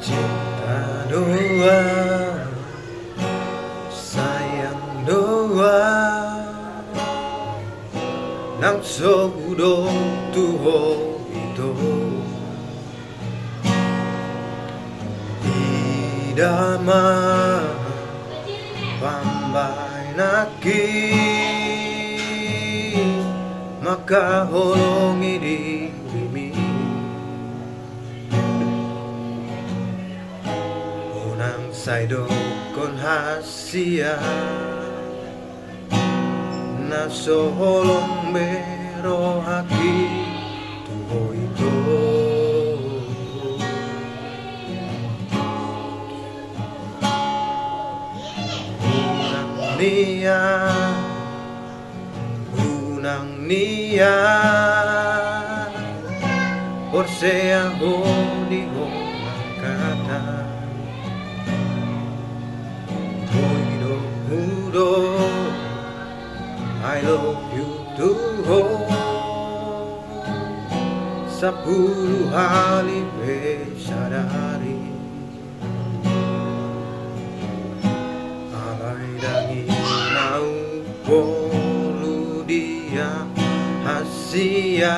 Cinta doa, sayang doa, nang sogudo tuho ito. Idama pambay naki, makahulong idirimi. Unang saido kon hasia, nasoholong mero haki tuho ito. Unang niya forse ako di ko makata. Hudo, I love you too. Sa puluh hari sadari, alay danginaw polo dia hasia,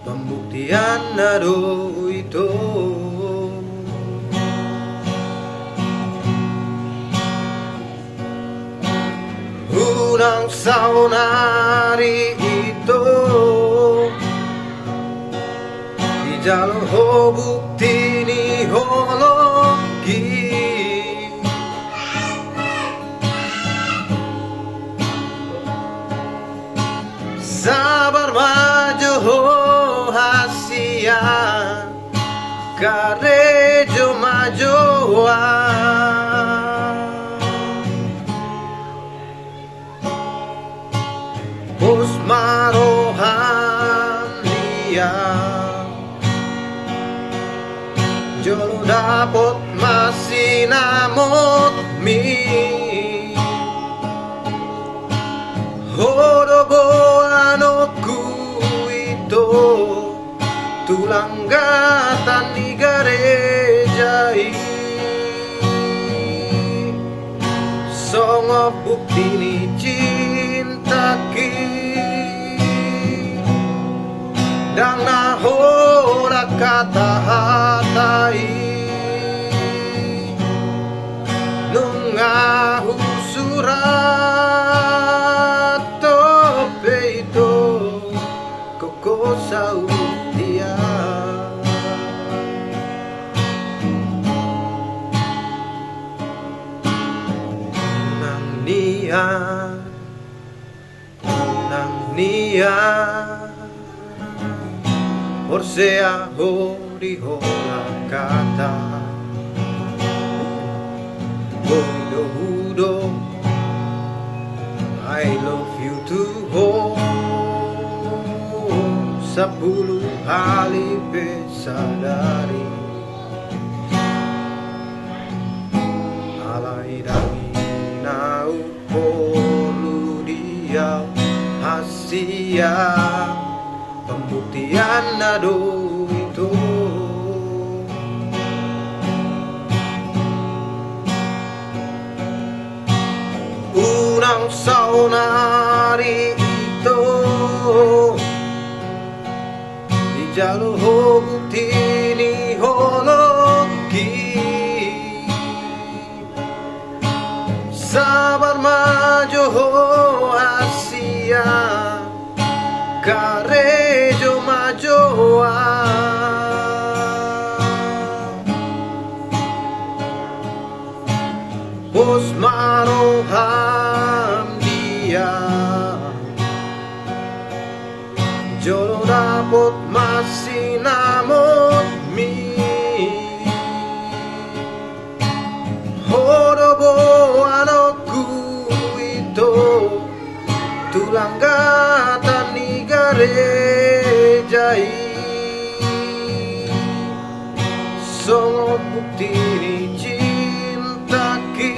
pembuktian na do ito. Unang saunari ito, di jalur ho bukti ni hologi. Sabar maju ho hasia, karejo majoa. Bos marohan dia, jolo dapot masih namot mi. Hodobo anokku itu tulang gatan di garejai. Songo bukti ni cintaki, dan nahora kata hatai nungahu surat tope itu koko saudia. Unang nia forse ako di hola kata. Hudo hudo, I love you too. Sepuluh kali sadari, alay danginaw polo dia hasia, pembuktian na do ito. Unang saunari ito, di jalur ho bukti ni hologi. Sabar maju ho hasia, karejo majoa. Bos maroham dia, jolo dapot masih namot mi. Hodobo anokku itu tulang gatan ni garejai. Songo bukti ni cintaki,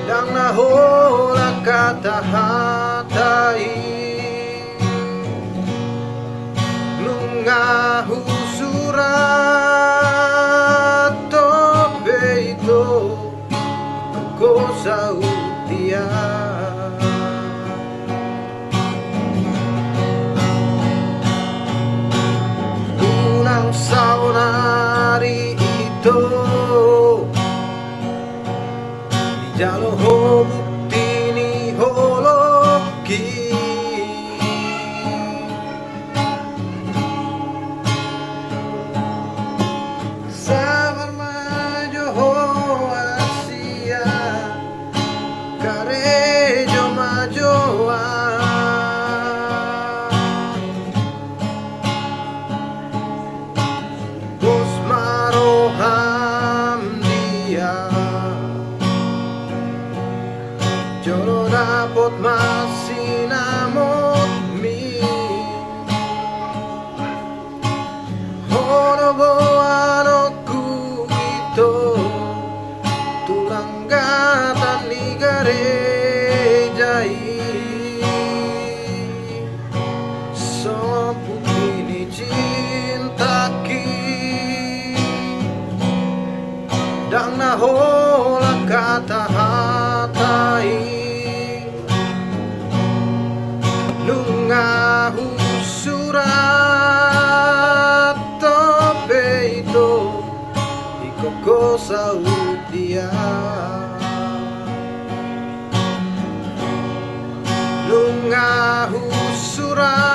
dan nahola kata hatai nungahu Sot masinamot mi Hono boano kuito Tulanggatan ni garejai So putih ni cintaki Dang nahola kata hatai Lungahu surat tope ito Ikoko sa udia Lungahu surat